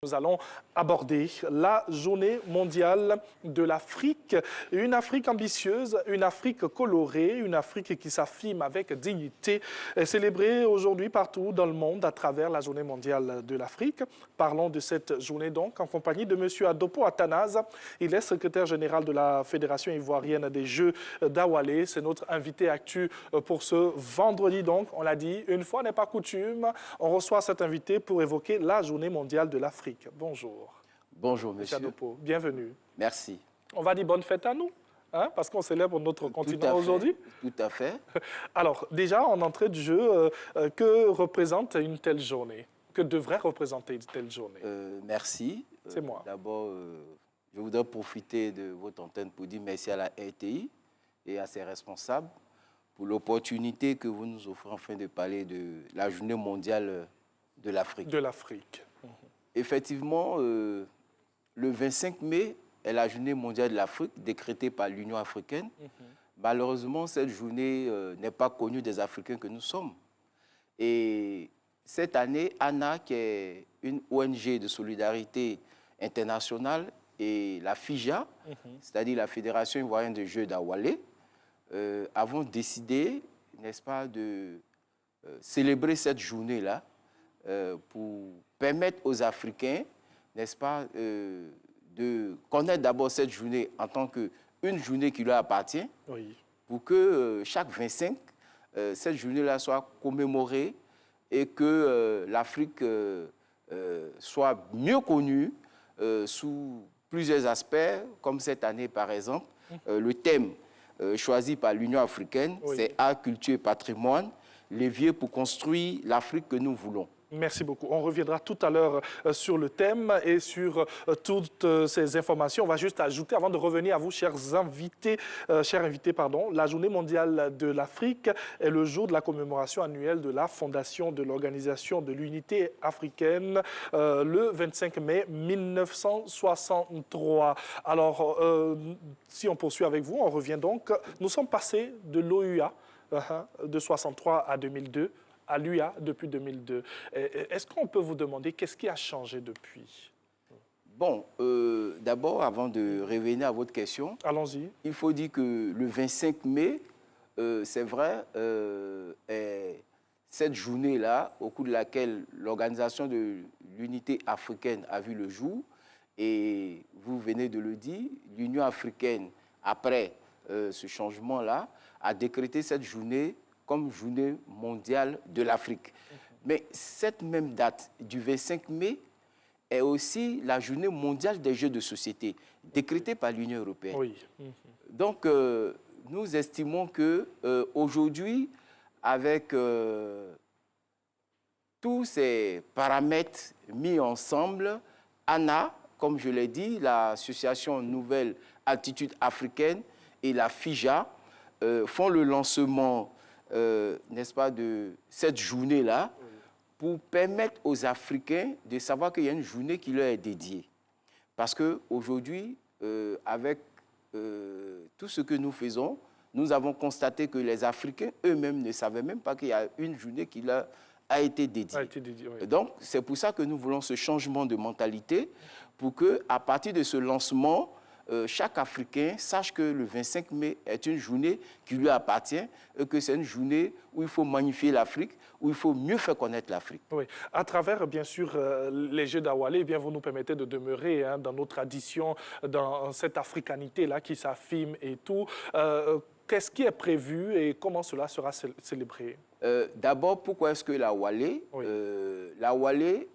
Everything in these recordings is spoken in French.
Nous allons aborder la journée mondiale de l'Afrique. Une Afrique ambitieuse, une Afrique colorée, une Afrique qui s'affirme avec dignité, est célébrée aujourd'hui partout dans le monde à travers la journée mondiale de l'Afrique. Parlons de cette journée donc en compagnie de M. Adopo Athanase. Il est secrétaire général de la Fédération ivoirienne des Jeux d'Awalé. C'est notre invité actu pour ce vendredi donc. On l'a dit, une fois n'est pas coutume, on reçoit cet invité pour évoquer la journée mondiale de l'Afrique. Bonjour. Bonjour, monsieur. Adopo, bienvenue. Merci. On va dire bonne fête à nous, hein, parce qu'on célèbre notre continent aujourd'hui. Tout à fait. Alors, déjà, en entrée du jeu, que représente une telle journée? Que devrait représenter une telle journée? Merci. C'est moi. D'abord, je voudrais profiter de votre antenne pour dire merci à la RTI et à ses responsables pour l'opportunité que vous nous offrez afin de parler de la journée mondiale de l'Afrique. De l'Afrique. Effectivement, le 25 mai est la journée mondiale de l'Afrique décrétée par l'Union africaine. Malheureusement, cette journée n'est pas connue des Africains que nous sommes. Et cette année, ANA, qui est une ONG de solidarité internationale, et la FIJA, c'est-à-dire la Fédération ivoirienne des Jeux d'Awalé, avons décidé, n'est-ce pas, de célébrer cette journée-là pour permettre aux Africains, n'est-ce pas, de connaître d'abord cette journée en tant qu'une journée qui leur appartient, Oui. pour que chaque 25, cette journée-là soit commémorée et que l'Afrique soit mieux connue sous plusieurs aspects, comme cette année par exemple. Le thème choisi par l'Union africaine, c'est Art, culture et patrimoine, levier pour construire l'Afrique que nous voulons. Merci beaucoup. On reviendra tout à l'heure sur le thème et sur toutes ces informations. On va juste ajouter, avant de revenir à vous, chers invités, la journée mondiale de l'Afrique est le jour de la commémoration annuelle de la fondation de l'Organisation de l'Unité africaine, le 25 mai 1963. Alors, si on poursuit avec vous, on revient donc. Nous sommes passés de l'OUA de 63 à 2002. À l'UA depuis 2002. Est-ce qu'on peut vous demander qu'est-ce qui a changé depuis? Bon, d'abord, avant de revenir à votre question, allons-y. Il faut dire que le 25 mai, c'est vrai, est cette journée-là, au cours de laquelle l'Organisation de l'Unité africaine a vu le jour, et vous venez de le dire, l'Union africaine, après ce changement-là, a décrété cette journée comme journée mondiale de l'Afrique. Mais cette même date du 25 mai est aussi la journée mondiale des jeux de société, décrétée par l'Union européenne. Oui. Donc, nous estimons qu'aujourd'hui, avec tous ces paramètres mis ensemble, ANA, comme je l'ai dit, l'association Nouvelle Attitude Africaine et la FIJA font le lancement n'est-ce pas, de cette journée-là, pour permettre aux Africains de savoir qu'il y a une journée qui leur est dédiée. Parce qu'aujourd'hui, avec tout ce que nous faisons, nous avons constaté que les Africains eux-mêmes ne savaient même pas qu'il y a une journée qui leur a été dédiée. Donc, c'est pour ça que nous voulons ce changement de mentalité, pour qu'à partir de ce lancement, chaque Africain sache que le 25 mai est une journée qui lui appartient et que c'est une journée où il faut magnifier l'Afrique, où il faut mieux faire connaître l'Afrique. Oui, à travers, bien sûr, les Jeux d'Awalé, vous nous permettez de demeurer dans nos traditions, dans cette africanité-là qui s'affirme et tout. Qu'est-ce qui est prévu et comment cela sera célébré? D'abord, pourquoi est-ce que l'Awalé L'Awalé,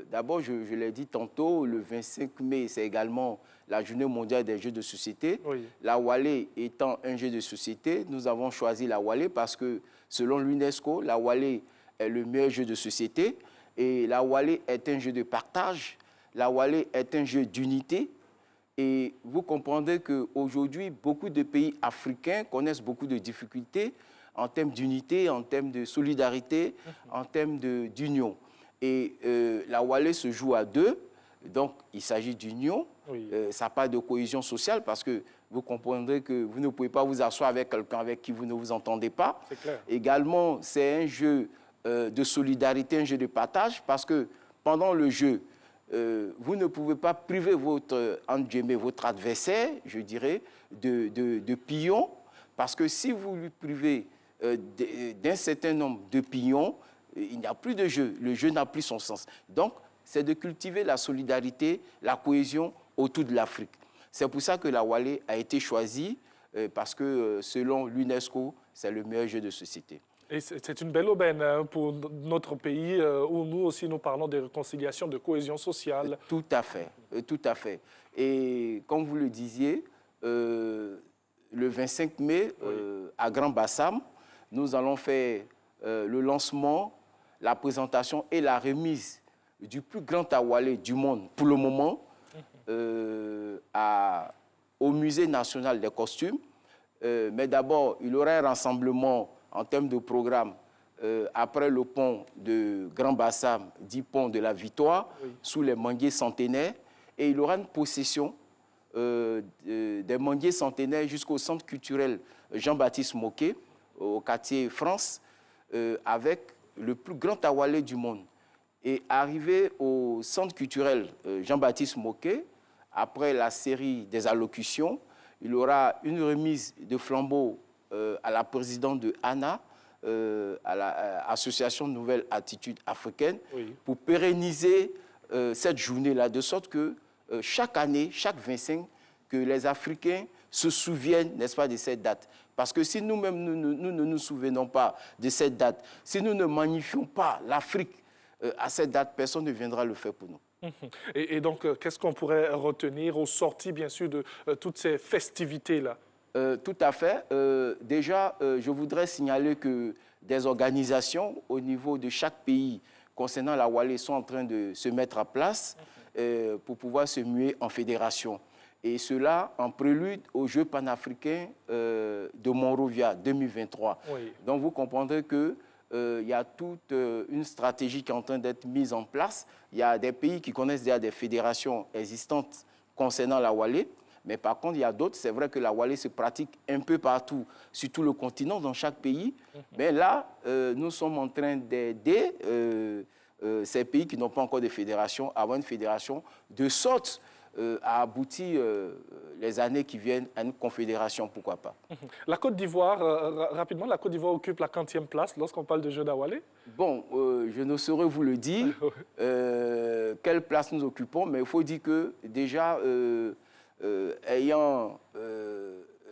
d'abord, je l'ai dit tantôt, le 25 mai, c'est également la journée mondiale des jeux de société. L'Awalé étant un jeu de société, nous avons choisi l'Awalé parce que, selon l'UNESCO, l'Awalé est le meilleur jeu de société et l'Awalé est un jeu de partage, l'Awalé est un jeu d'unité. Et vous comprendrez qu'aujourd'hui, beaucoup de pays africains connaissent beaucoup de difficultés en termes d'unité, en termes de solidarité, en termes d'union. Et l'Awalé se joue à deux, donc il s'agit d'union. Ça parle de cohésion sociale parce que vous comprendrez que vous ne pouvez pas vous asseoir avec quelqu'un avec qui vous ne vous entendez pas. C'est clair. Également, c'est un jeu de solidarité, un jeu de partage parce que pendant le jeu, vous ne pouvez pas priver votre adversaire, je dirais, de pions, parce que si vous lui privez d'un certain nombre de pions, il n'y a plus de jeu. Le jeu n'a plus son sens. Donc, c'est de cultiver la solidarité, la cohésion autour de l'Afrique. C'est pour ça que la Wally a été choisie, parce que selon l'UNESCO, c'est le meilleur jeu de société. Et c'est une belle aubaine pour notre pays où nous aussi nous parlons de réconciliation, de cohésion sociale. Tout à fait, tout à fait. Et comme vous le disiez, le 25 mai, à Grand Bassam, nous allons faire le lancement, la présentation et la remise du plus grand awalé du monde pour le moment au Musée national des costumes. Mais d'abord, il y aura un rassemblement en termes de programme après le pont de Grand Bassam, dit pont de la Victoire, sous les manguiers centenaires. Et il y aura une possession des manguiers centenaires jusqu'au centre culturel Jean-Baptiste Moquet, au quartier France, avec le plus grand awalé du monde. Et arrivé au centre culturel Jean-Baptiste Moquet, après la série des allocutions, il y aura une remise de flambeau à la présidente de ANA, à l'Association Nouvelle Attitude Africaine, pour pérenniser cette journée-là, de sorte que chaque année, chaque 25, que les Africains se souviennent, n'est-ce pas, de cette date. Parce que si nous-mêmes, nous ne nous souvenons pas de cette date, si nous ne magnifions pas l'Afrique à cette date, personne ne viendra le faire pour nous. Et donc, qu'est-ce qu'on pourrait retenir au sorti, bien sûr, de toutes ces festivités-là? Tout à fait. Déjà, je voudrais signaler que des organisations au niveau de chaque pays concernant la Wally sont en train de se mettre en place pour pouvoir se muer en fédération. Et cela en prélude aux Jeux panafricains de Monrovia 2023. Donc, vous comprendrez que il y a toute une stratégie qui est en train d'être mise en place. Il y a des pays qui connaissent déjà des fédérations existantes concernant la Wally. Mais par contre, il y a d'autres. C'est vrai que la Wally se pratique un peu partout, sur tout le continent, dans chaque pays. Mais là, nous sommes en train d'aider ces pays qui n'ont pas encore de fédération à avoir une fédération, de sorte à aboutir les années qui viennent à une confédération, pourquoi pas. La Côte d'Ivoire, rapidement, la Côte d'Ivoire occupe la 40e place lorsqu'on parle de jeux d'awalé? Bon, je ne saurais vous le dire, quelle place nous occupons, mais il faut dire que déjà, ayant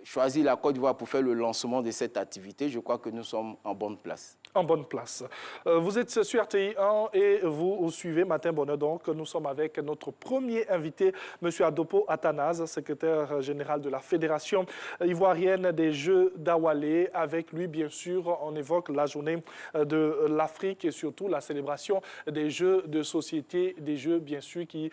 choisi la Côte d'Ivoire pour faire le lancement de cette activité, je crois que nous sommes en bonne place. En bonne place. Vous êtes sur RTI 1 et vous suivez Matin Bonheur. Donc, nous sommes avec notre premier invité, M. Adopo Athanase, secrétaire général de la Fédération ivoirienne des Jeux d'Awalé. Avec lui, bien sûr, on évoque la journée de l'Afrique et surtout la célébration des Jeux de société, des Jeux, bien sûr, qui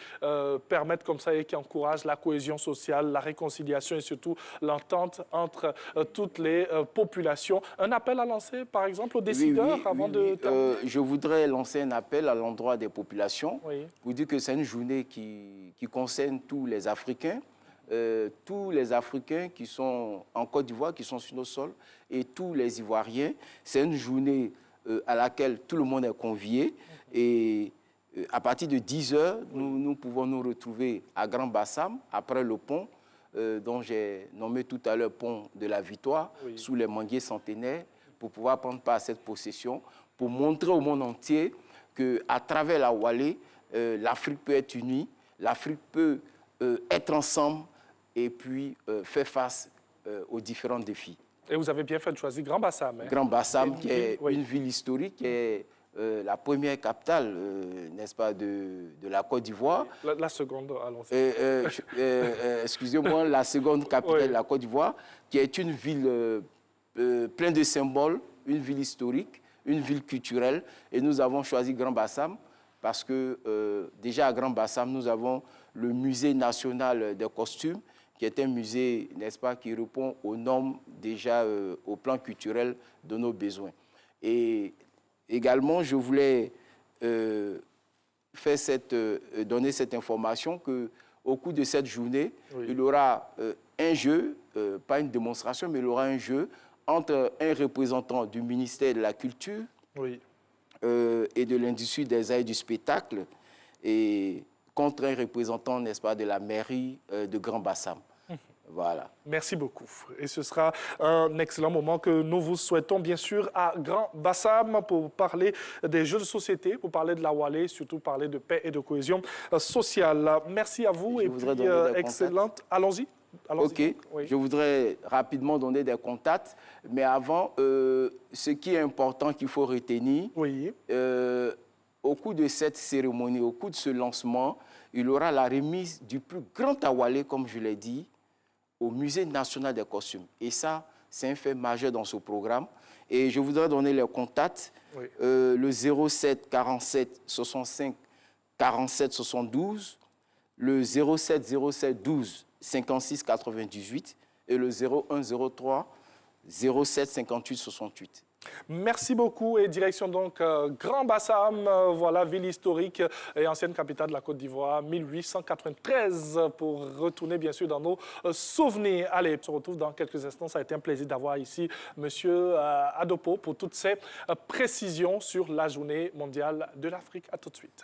permettent comme ça et qui encouragent la cohésion sociale, la réconciliation et surtout l'entente entre toutes les populations. Un appel à lancer, par exemple, aux décideurs? Je voudrais lancer un appel à l'endroit des populations pour dire que c'est une journée qui concerne tous les Africains qui sont en Côte d'Ivoire, qui sont sur nos sols, et tous les Ivoiriens. C'est une journée à laquelle tout le monde est convié. Et à partir de 10 h, nous pouvons nous retrouver à Grand Bassam, après le pont, dont j'ai nommé tout à l'heure pont de la Victoire, sous les manguiers centenaires, pour pouvoir prendre part à cette possession, pour montrer au monde entier qu'à travers la Wally, l'Afrique peut être unie, l'Afrique peut être ensemble et puis faire face aux différents défis. Et vous avez bien fait de choisir Grand Bassam. Grand Bassam, qui est une ville historique, qui est la première capitale, n'est-ce pas, de la Côte d'Ivoire. La seconde, allons-y. Excusez-moi, la seconde capitale de la Côte d'Ivoire, qui est une ville pleine de symboles, une ville historique, une ville culturelle. Et nous avons choisi Grand Bassam parce que déjà à Grand Bassam, nous avons le musée national des costumes, qui est un musée, n'est-ce pas, qui répond aux normes déjà au plan culturel de nos besoins. Et également, je voulais donner cette information qu'au cours de cette journée, il y aura un jeu, pas une démonstration, mais il y aura un jeu entre un représentant du ministère de la Culture et de l'industrie des arts et du spectacle, et contre un représentant, n'est-ce pas, de la mairie de Grand Bassam. Voilà. Merci beaucoup. Et ce sera un excellent moment que nous vous souhaitons, bien sûr, à Grand Bassam pour parler des jeux de société, pour parler de la Wallé, surtout parler de paix et de cohésion sociale. Merci à vous. Je et voudrais puis, donner des excellente. Allons-y. OK. Oui. Je voudrais rapidement donner des contacts. Mais avant, ce qui est important qu'il faut retenir, Oui. au cours de cette cérémonie, au cours de ce lancement, il y aura la remise du plus grand awalé, comme je l'ai dit, au Musée national des costumes. Et ça, c'est un fait majeur dans ce programme. Et je voudrais donner les contacts. Oui. Le 07 47 65 47 72, le 07 07 12 56 98 et le 01 03 07 58 68. Merci beaucoup et direction donc Grand Bassam, voilà, ville historique et ancienne capitale de la Côte d'Ivoire, 1893, pour retourner bien sûr dans nos souvenirs. Allez, on se retrouve dans quelques instants. Ça a été un plaisir d'avoir ici Monsieur Adopo pour toutes ces précisions sur la journée mondiale de l'Afrique. À tout de suite.